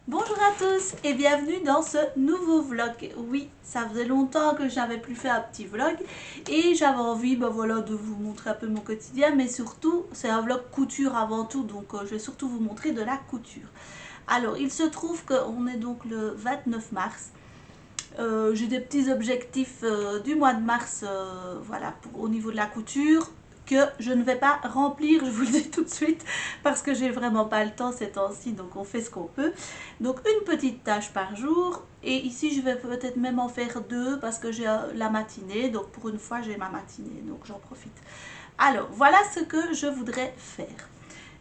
Bonjour à tous et bienvenue dans ce nouveau vlog. Oui, ça faisait longtemps que je n'avais plus fait un petit vlog et j'avais envie voilà, de vous montrer un peu mon quotidien, mais surtout c'est un vlog couture avant tout, donc je vais surtout vous montrer de la couture. Alors il se trouve qu'on est donc le 29 mars. J'ai des petits objectifs du mois de mars voilà, au niveau de la couture que je ne vais pas remplir, je vous le dis tout de suite, parce que j'ai vraiment pas le temps ces temps-ci, donc on fait ce qu'on peut. Donc une petite tâche par jour, et ici je vais peut-être même en faire deux, parce que j'ai la matinée, donc pour une fois j'ai ma matinée, donc j'en profite. Alors voilà ce que je voudrais faire.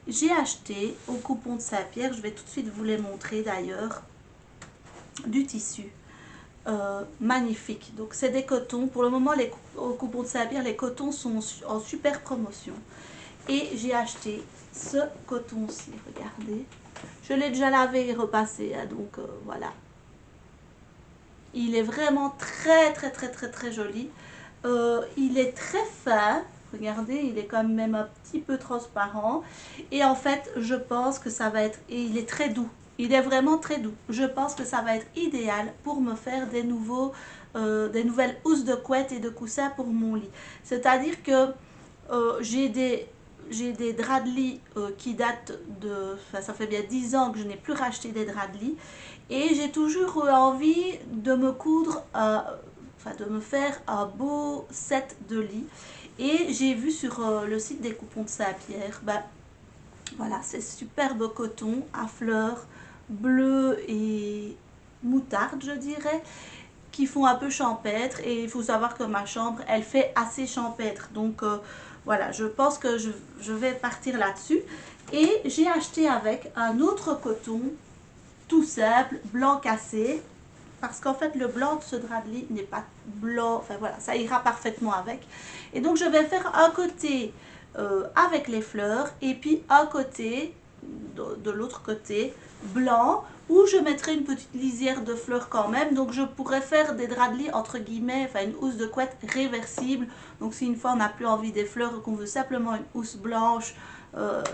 J'ai acheté au coupon de Saint-Pierre, je vais tout de suite vous les montrer d'ailleurs, du tissu. Magnifique. Donc c'est des cotons. Pour le moment, au coupon de Saint-Pierre, les cotons sont en super promotion. Et j'ai acheté ce coton-ci. Regardez. Je l'ai déjà lavé et repassé. Hein, donc voilà. Il est vraiment très joli. Il est très fin. Regardez, il est quand même un petit peu transparent. Et en fait, je pense que ça va être... Et il est très doux. Il est vraiment très doux. Je pense que ça va être idéal pour me faire des nouvelles housses de couette et de coussins pour mon lit. C'est-à-dire que j'ai des draps de lit qui datent de... Enfin, ça fait bien 10 ans que je n'ai plus racheté des draps de lit. Et j'ai toujours eu envie de me coudre, enfin de me faire un beau set de lit. Et j'ai vu sur le site des coupons de Saint-Pierre, voilà, ces superbes cotons à fleurs bleues et moutarde, je dirais, qui font un peu champêtre. Et il faut savoir que ma chambre, elle fait assez champêtre. Donc voilà, je pense que je vais partir là-dessus. Et j'ai acheté avec un autre coton tout simple, blanc cassé, parce qu'en fait le blanc de ce drap de lit n'est pas blanc, enfin voilà, ça ira parfaitement avec. Et donc je vais faire un côté avec les fleurs et puis un côté, de l'autre côté, blanc, où je mettrai une petite lisière de fleurs quand même. Donc je pourrais faire des draps de lit entre guillemets, enfin une housse de couette réversible. Donc si une fois on n'a plus envie des fleurs et qu'on veut simplement une housse blanche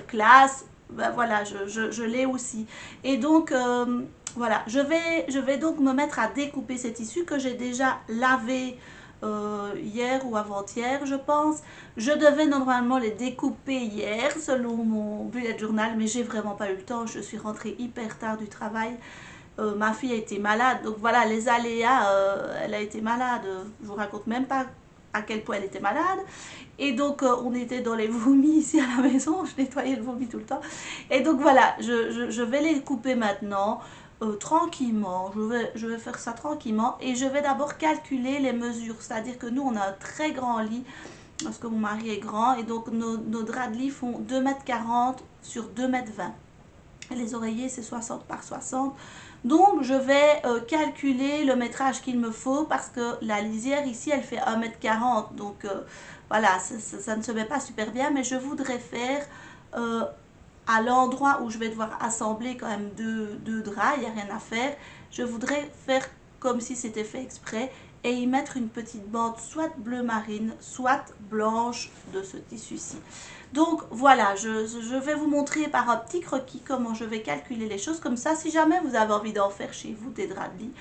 classe, ben voilà, je l'ai aussi. Et donc voilà, je vais donc me mettre à découper ces tissus que j'ai déjà lavé hier ou avant-hier, je pense. Je devais normalement les découper hier selon mon bullet journal, mais j'ai vraiment pas eu le temps. Je suis rentrée hyper tard du travail. Ma fille a été malade, donc voilà, les aléas, elle a été malade. Je vous raconte même pas à quel point elle était malade. Et donc on était dans les vomis ici à la maison, je nettoyais le vomi tout le temps. Et donc voilà, je vais les couper maintenant. Tranquillement, je vais faire ça tranquillement et je vais d'abord calculer les mesures, c'est-à-dire que nous on a un très grand lit parce que mon mari est grand et donc nos draps de lit font 2,40 m sur 2,20 m et les oreillers c'est 60 par 60. Donc je vais calculer le métrage qu'il me faut parce que la lisière ici elle fait 1,40 m, donc voilà, ça ne se met pas super bien, mais je voudrais faire à l'endroit où je vais devoir assembler quand même deux draps, il n'y a rien à faire. Je voudrais faire comme si c'était fait exprès et y mettre une petite bande soit bleu marine, soit blanche de ce tissu-ci. Donc voilà, je vais vous montrer par un petit croquis comment je vais calculer les choses. Comme ça, si jamais vous avez envie d'en faire chez vous des draps de lit,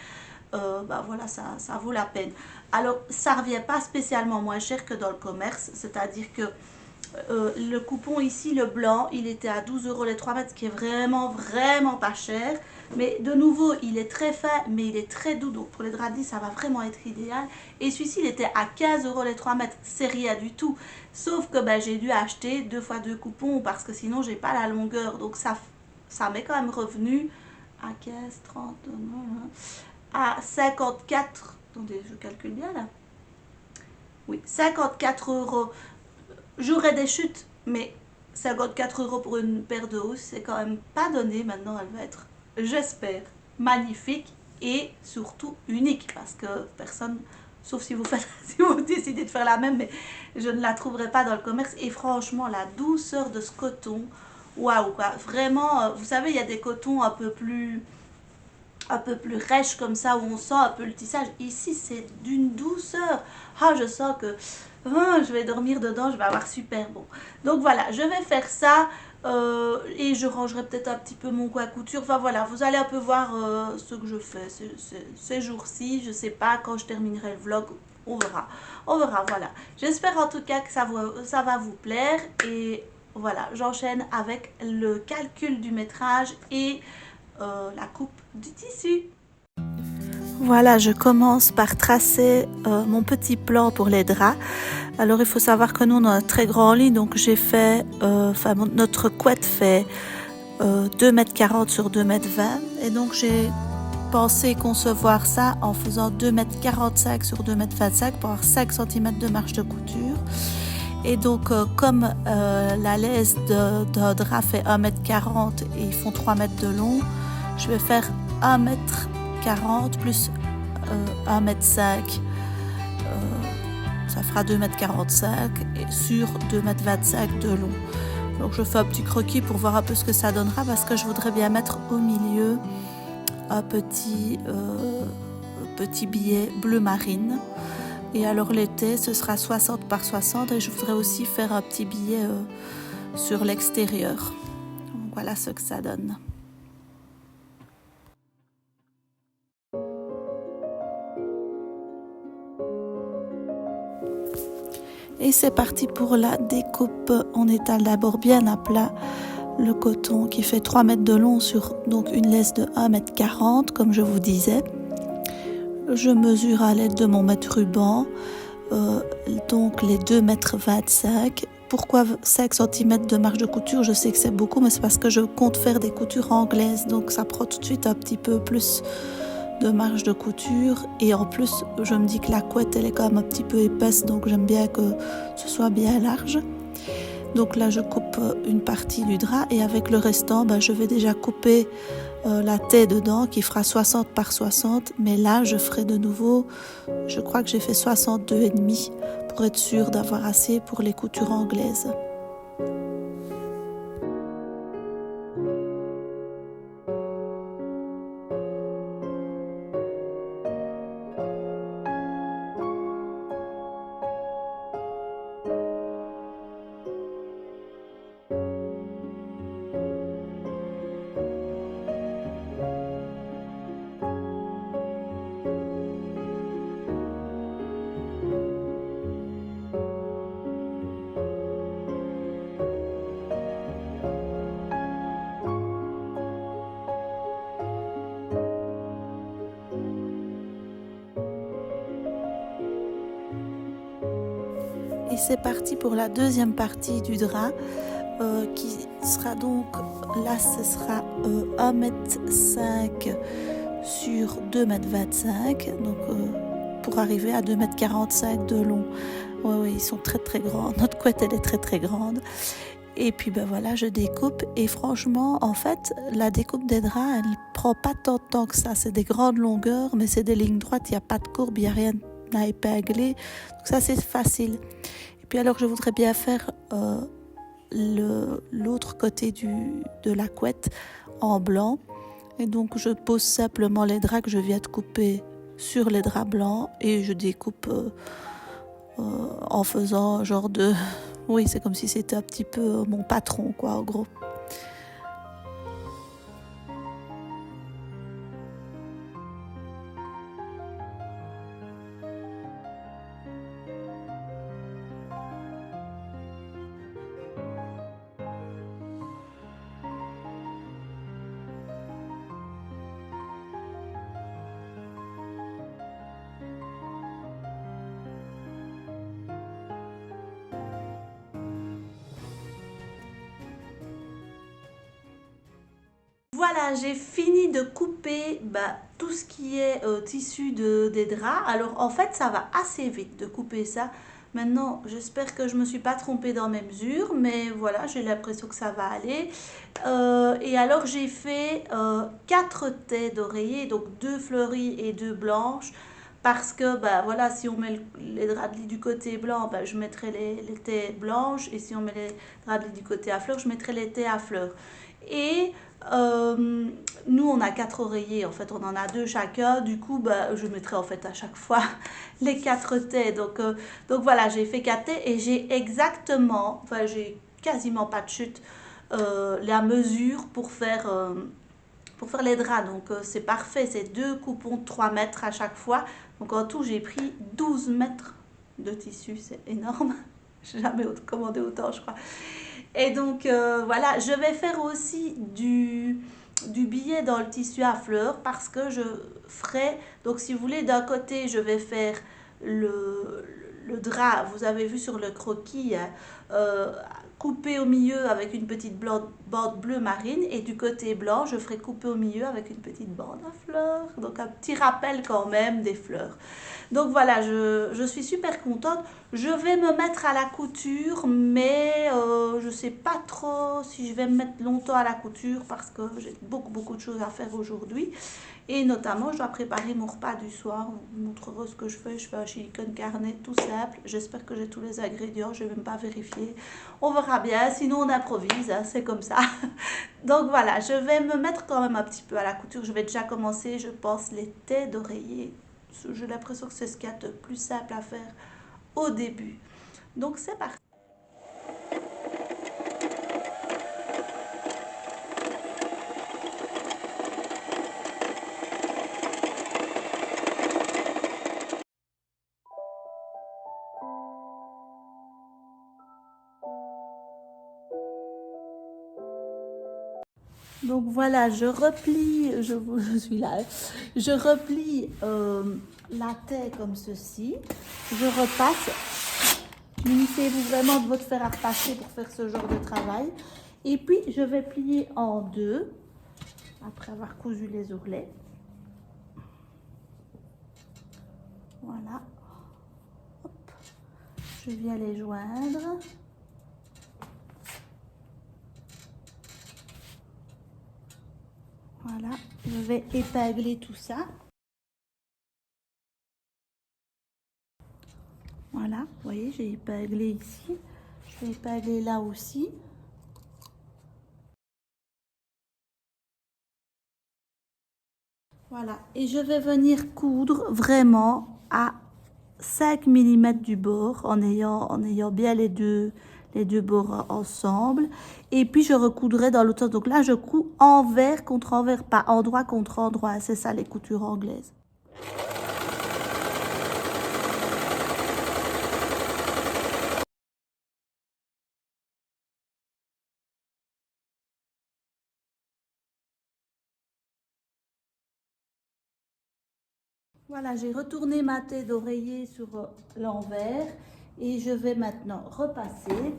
voilà, ça vaut la peine. Alors, ça ne revient pas spécialement moins cher que dans le commerce, c'est-à-dire que le coupon ici, le blanc, il était à 12 € les 3 mètres, ce qui est vraiment pas cher. Mais de nouveau, il est très fin, mais il est très doux. Donc pour les draps de lit, ça va vraiment être idéal. Et celui-ci, il était à 15 € les 3 mètres. C'est rien du tout. Sauf que j'ai dû acheter 2 fois 2 coupons parce que sinon, j'ai pas la longueur. Donc ça m'est quand même revenu à 15, 30, à 54. Attendez, je calcule bien là. Oui, 54 €. J'aurais des chutes, mais 54 € pour une paire de housses, c'est quand même pas donné. Maintenant, elle va être, j'espère, magnifique et surtout unique parce que personne, sauf si vous, faites, si vous décidez de faire la même, mais je ne la trouverai pas dans le commerce. Et franchement, la douceur de ce coton, waouh, quoi. Vraiment, vous savez, il y a des cotons un peu plus rêche comme ça où on sent un peu le tissage. Ici c'est d'une douceur. Ah, je sens que Ah, je vais dormir dedans, je vais avoir super bon. Donc voilà, je vais faire ça. Et je rangerai peut-être un petit peu mon coin couture. Enfin voilà, vous allez un peu voir ce que je fais ces jours-ci. Je sais pas quand je terminerai le vlog. On verra. On verra, voilà. J'espère en tout cas que ça va vous plaire. Et voilà, j'enchaîne avec le calcul du métrage et la coupe du tissu. Voilà, je commence par tracer mon petit plan pour les draps. Alors il faut savoir que nous on a un très grand lit, donc j'ai fait, notre couette fait 2,40 m sur 2,20 m, et donc j'ai pensé concevoir ça en faisant 2,45 m sur 2,25 m pour avoir 5 cm de marge de couture. Et donc comme la laisse d'un drap fait 1,40 m et ils font 3 mètres de long, je vais faire 1,40 m plus 1,5 m. Ça fera 2,45 m sur 2,25 m de long. Donc je fais un petit croquis pour voir un peu ce que ça donnera, parce que je voudrais bien mettre au milieu un petit billet bleu marine. Et alors l'été ce sera 60 par 60, et je voudrais aussi faire un petit billet sur l'extérieur. Donc voilà ce que ça donne. Et c'est parti pour la découpe. On étale d'abord bien à plat le coton qui fait 3 mètres de long sur donc une laisse de 1,40 m comme je vous disais. Je mesure à l'aide de mon mètre ruban donc les 2,25 m. Pourquoi 5 cm de marge de couture? Je sais que c'est beaucoup, mais c'est parce que je compte faire des coutures anglaises, donc ça prend tout de suite un petit peu plus de marge de couture. Et en plus je me dis que la couette elle est quand même un petit peu épaisse, donc j'aime bien que ce soit bien large. Donc là je coupe une partie du drap, et avec le restant je vais déjà couper la taie dedans qui fera 60 par 60, mais là je ferai de nouveau, je crois que j'ai fait 62,5 pour être sûre d'avoir assez pour les coutures anglaises. Et c'est parti pour la deuxième partie du drap qui sera donc, là ce sera 1,5 m sur 2,25 m, donc pour arriver à 2,45 m de long. Oui, ils sont très très grands, notre couette elle est très très grande. Et puis voilà, je découpe, et franchement en fait la découpe des draps elle prend pas tant de temps que ça. C'est des grandes longueurs, mais c'est des lignes droites, il n'y a pas de courbe, il n'y a rien à épingler, donc ça c'est facile. Et puis alors je voudrais bien faire l'autre côté de la couette en blanc, et donc je pose simplement les draps que je viens de couper sur les draps blancs, et je découpe en faisant genre de... Oui, c'est comme si c'était un petit peu mon patron quoi, en gros. Voilà, j'ai fini de couper tout ce qui est tissu des draps. Alors en fait, ça va assez vite de couper ça. Maintenant, j'espère que je ne me suis pas trompée dans mes mesures, mais voilà, j'ai l'impression que ça va aller. Et alors j'ai fait 4 taies d'oreiller, donc 2 fleuries et 2 blanches. Parce que voilà, si on met les draps de lit du côté blanc, je mettrai les taies blanches. Et si on met les draps de lit du côté à fleurs, je mettrai les taies à fleurs. Et Nous, on a 4 oreillers, en fait, on en a 2 chacun. Du coup, bah, je mettrai en fait à chaque fois les 4 thés. Donc voilà, j'ai fait 4 thés et j'ai exactement, enfin, j'ai quasiment pas de chute, la mesure pour faire les draps. Donc c'est parfait, c'est 2 coupons de 3 mètres à chaque fois. Donc en tout, j'ai pris 12 mètres de tissu, c'est énorme. J'ai jamais commandé autant, je crois. Et donc voilà, je vais faire aussi du billet dans le tissu à fleurs parce que je ferai, donc si vous voulez, d'un côté, je vais faire le drap, vous avez vu sur le croquis, hein, euh, coupé au milieu avec une petite bande bleue marine et du côté blanc, je ferai couper au milieu avec une petite bande à fleurs. Donc un petit rappel quand même des fleurs. Donc voilà, je suis super contente. Je vais me mettre à la couture, mais je ne sais pas trop si je vais me mettre longtemps à la couture parce que j'ai beaucoup de choses à faire aujourd'hui. Et notamment, je dois préparer mon repas du soir. Je vous montrerai ce que je fais. Je fais un chili con carne tout simple. J'espère que j'ai tous les ingrédients. Je ne vais même pas vérifier. On verra bien. Sinon, on improvise. Hein, c'est comme ça. Donc voilà, je vais me mettre quand même un petit peu à la couture. Je vais déjà commencer, je pense, les têts d'oreiller. J'ai l'impression que c'est ce qu'il y a de plus simple à faire au début. Donc c'est parti. Donc voilà, je replie, je suis là, je replie la taie comme ceci. Je repasse. Munissez-vous vraiment de votre fer à repasser pour faire ce genre de travail. Et puis je vais plier en deux après avoir cousu les ourlets. Voilà. Hop. Je viens les joindre. Voilà, je vais épingler tout ça. Voilà, vous voyez, j'ai épinglé ici. Je vais épingler là aussi. Voilà, et je vais venir coudre vraiment à 5 mm du bord en ayant bien les deux bords ensemble. Et puis je recoudrai dans l'autre sens. Donc là, je couds envers contre envers, pas endroit contre endroit. C'est ça les coutures anglaises. Voilà, j'ai retourné ma tête d'oreiller sur l'envers et je vais maintenant repasser.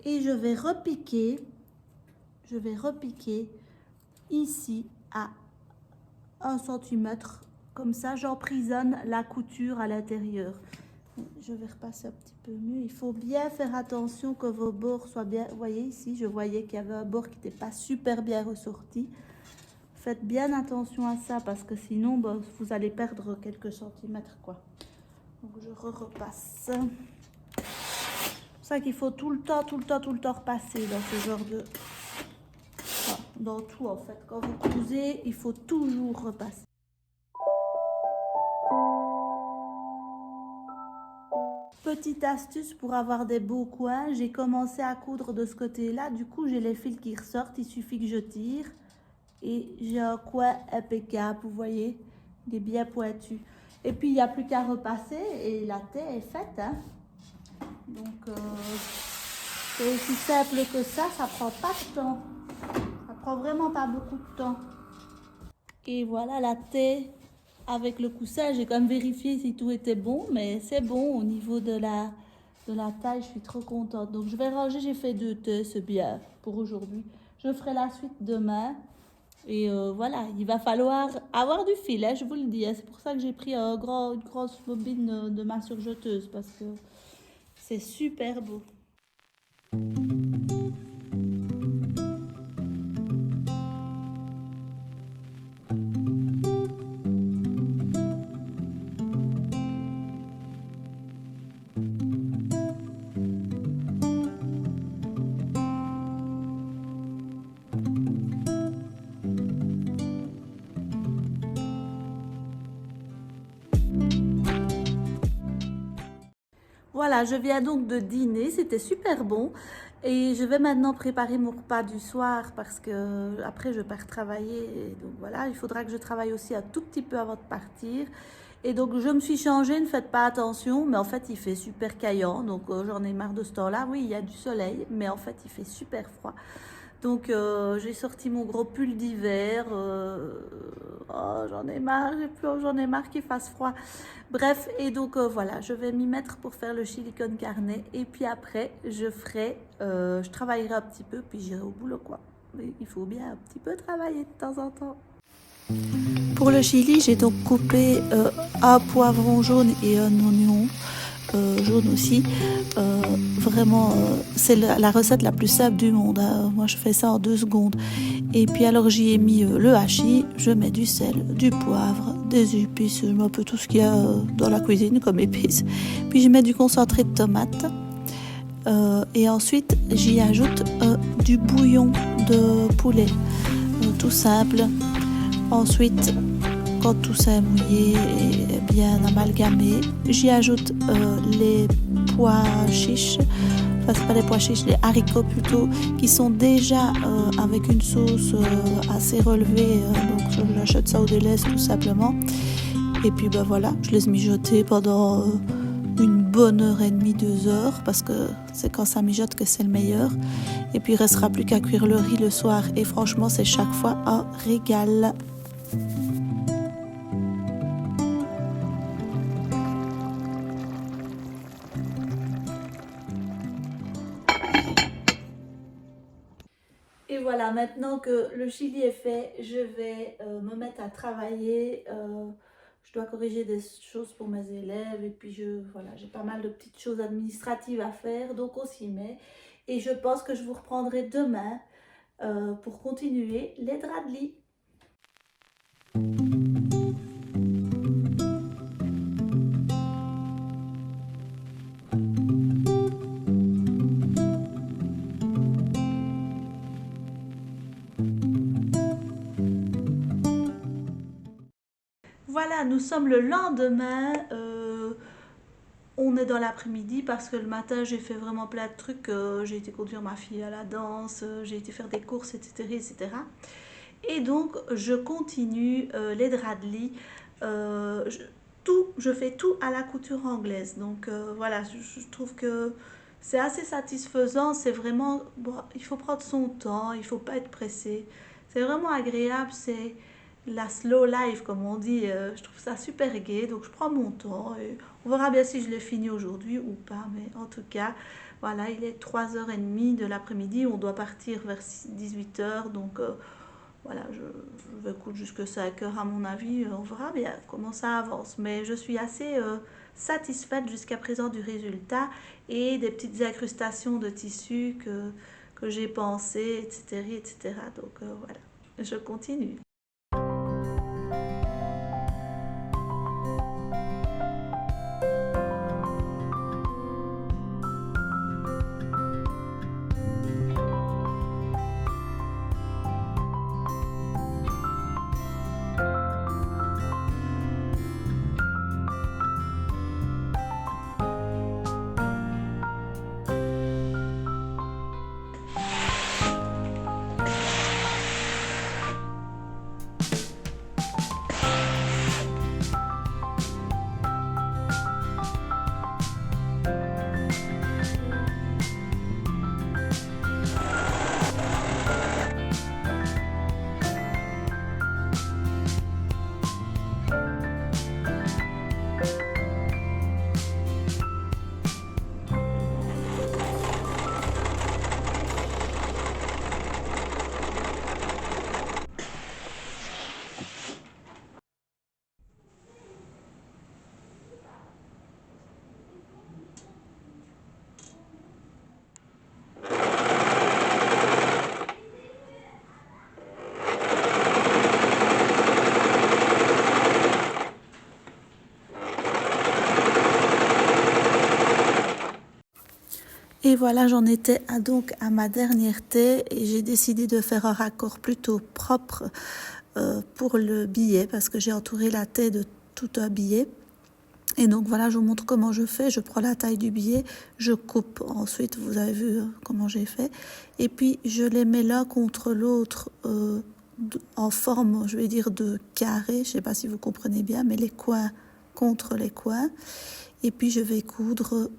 Et je vais repiquer ici à 1 cm. Comme ça, j'emprisonne la couture à l'intérieur. Je vais repasser un petit peu mieux. Il faut bien faire attention que vos bords soient bien... Vous voyez ici, je voyais qu'il y avait un bord qui n'était pas super bien ressorti. Faites bien attention à ça parce que sinon, bon, vous allez perdre quelques centimètres, quoi. Donc, je repasse. C'est pour ça qu'il faut tout le temps repasser dans ce genre de... Enfin, dans tout, en fait. Quand vous cousez, il faut toujours repasser. Petite astuce pour avoir des beaux coins, j'ai commencé à coudre de ce côté-là. Du coup, j'ai les fils qui ressortent. Il suffit que je tire. Et j'ai un coin impeccable, vous voyez, il est bien pointu. Et puis, il n'y a plus qu'à repasser et la taie est faite. Hein. Donc, c'est aussi simple que ça prend pas de temps. Ça prend vraiment pas beaucoup de temps. Et voilà la taie avec le coussin. J'ai quand même vérifié si tout était bon, mais c'est bon au niveau de la taille. Je suis trop contente. Donc, je vais ranger. J'ai fait 2 taies, c'est bien pour aujourd'hui. Je ferai la suite demain. Et voilà, il va falloir avoir du fil, hein, je vous le dis. Hein. C'est pour ça que j'ai pris une grosse bobine de ma surjeteuse parce que C'est super beau. Voilà, je viens donc de dîner, c'était super bon et je vais maintenant préparer mon repas du soir parce que après je pars travailler et donc voilà, il faudra que je travaille aussi un tout petit peu avant de partir. Et donc je me suis changée, ne faites pas attention, mais en fait il fait super caillant, donc j'en ai marre de ce temps-là. Oui, il y a du soleil, mais en fait il fait super froid. Donc j'ai sorti mon gros pull d'hiver. Oh, j'en ai marre qu'il fasse froid. Bref, et donc voilà, je vais m'y mettre pour faire le chili con carne. Et puis après, je travaillerai un petit peu, puis j'irai au boulot quoi. Mais il faut bien un petit peu travailler de temps en temps. Pour le chili, j'ai donc coupé un poivron jaune et un oignon jaune aussi. Vraiment, c'est la recette la plus simple du monde. Hein. Moi, je fais ça en 2 secondes. Et puis alors, j'y ai mis le hachis. Je mets du sel, du poivre, des épices. Je mets un peu tout ce qu'il y a dans la cuisine comme épices. Puis je mets du concentré de tomate. Et ensuite, j'y ajoute du bouillon de poulet. Tout simple. Ensuite, quand tout ça est mouillé et bien amalgamé, j'y ajoute les pois chiches, enfin c'est pas les pois chiches, les haricots plutôt, qui sont déjà avec une sauce assez relevée, donc j'achète ça au délaisse tout simplement. Et puis ben voilà, je laisse mijoter pendant une bonne heure et demie, 2 heures, parce que c'est quand ça mijote que c'est le meilleur. Et puis il restera plus qu'à cuire le riz le soir, et franchement c'est chaque fois un régal. Et voilà, maintenant que le chili est fait, je vais me mettre à travailler. Je dois corriger des choses pour mes élèves et puis voilà, j'ai pas mal de petites choses administratives à faire, donc on s'y met. Et je pense que je vous reprendrai demain pour continuer les draps de lit. Voilà, nous sommes le lendemain. On est dans l'après-midi parce que le matin j'ai fait vraiment plein de trucs. J'ai été conduire ma fille à la danse, j'ai été faire des courses, etc., etc. Et donc je continue les draps de lit. Je fais tout à la couture anglaise. Donc voilà, je trouve que c'est assez satisfaisant. C'est vraiment, bon, il faut prendre son temps, il faut pas être pressé. C'est vraiment agréable. C'est la slow life, comme on dit. Je trouve ça super gai. Donc je prends mon temps. Et on verra bien si je l'ai fini aujourd'hui ou pas. Mais en tout cas, voilà, il est 3h30 de l'après-midi. On doit partir vers 18h. Donc voilà, je vais coucher jusque 5 heures à mon avis. On verra bien comment ça avance. Mais je suis assez satisfaite jusqu'à présent du résultat et des petites incrustations de tissu que j'ai pensé, etc., etc. Donc voilà, je continue. Et voilà, j'en étais donc à ma dernière taie et j'ai décidé de faire un raccord plutôt propre pour le billet parce que j'ai entouré la taie de tout un billet. Et donc voilà, je vous montre comment je fais. Je prends la taille du billet, je coupe. Ensuite, vous avez vu comment j'ai fait. Et puis, je les mets l'un contre l'autre en forme, je vais dire, de carré. Je ne sais pas si vous comprenez bien, mais les coins contre les coins. Et puis, je vais coudre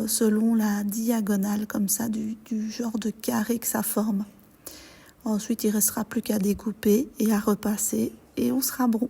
selon la diagonale, comme ça, du genre de carré que ça forme. Ensuite, il ne restera plus qu'à découper et à repasser et on sera bon.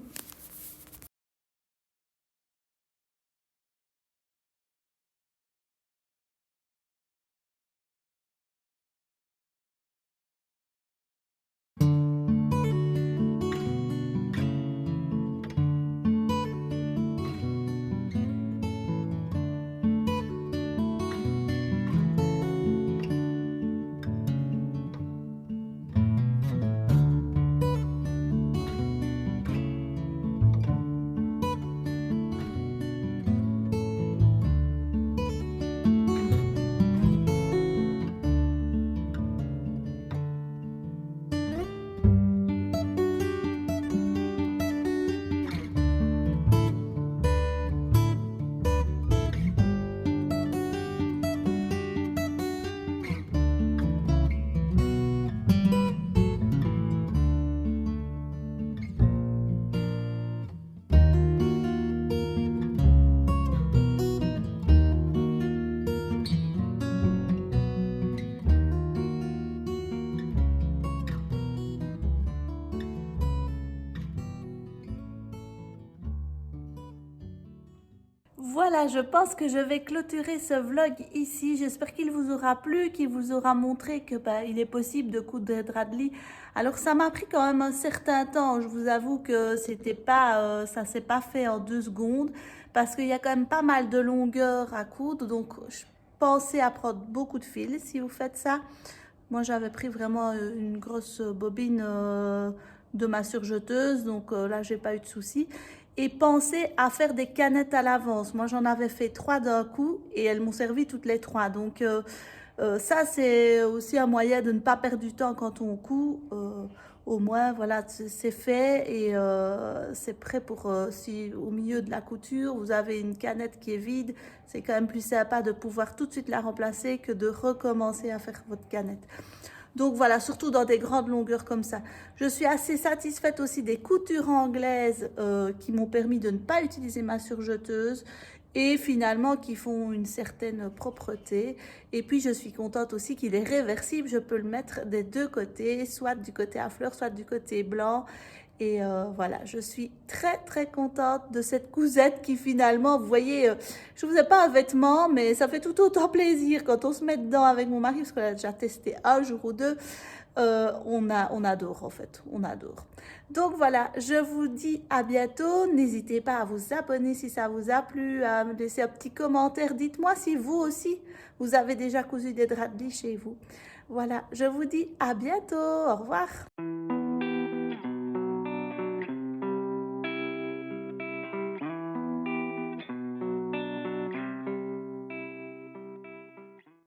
Voilà, je pense que je vais clôturer ce vlog ici. J'espère qu'il vous aura plu, qu'il vous aura montré que il est possible de coudre des draps de lit. Alors ça m'a pris quand même un certain temps. Je vous avoue que c'était pas, ça s'est pas fait en 2 secondes parce qu'il y a quand même pas mal de longueur à coudre. Donc je pensais à prendre beaucoup de fil si vous faites ça. Moi j'avais pris vraiment une grosse bobine de ma surjeteuse, donc là j'ai pas eu de soucis. Et pensez à faire des canettes à l'avance. Moi, j'en avais fait 3 d'un coup et elles m'ont servi toutes les 3. Donc, ça, c'est aussi un moyen de ne pas perdre du temps quand on coud. Au moins, voilà, c'est fait et c'est prêt pour si au milieu de la couture, vous avez une canette qui est vide. C'est quand même plus sympa de pouvoir tout de suite la remplacer que de recommencer à faire votre canette. Donc voilà, surtout dans des grandes longueurs comme ça. Je suis assez satisfaite aussi des coutures anglaises qui m'ont permis de ne pas utiliser ma surjeteuse et finalement qui font une certaine propreté. Et puis je suis contente aussi qu'il est réversible. Je peux le mettre des deux côtés, soit du côté à fleurs, soit du côté blanc. Et voilà, je suis très contente de cette cousette qui finalement, vous voyez, je ne vous ai pas un vêtement, mais ça fait tout autant plaisir quand on se met dedans avec mon mari, parce qu'on a déjà testé un jour ou deux. On adore en fait, on adore. Donc voilà, je vous dis à bientôt. N'hésitez pas à vous abonner si ça vous a plu, à me laisser un petit commentaire. Dites-moi si vous aussi, vous avez déjà cousu des draps de lit chez vous. Voilà, je vous dis à bientôt. Au revoir.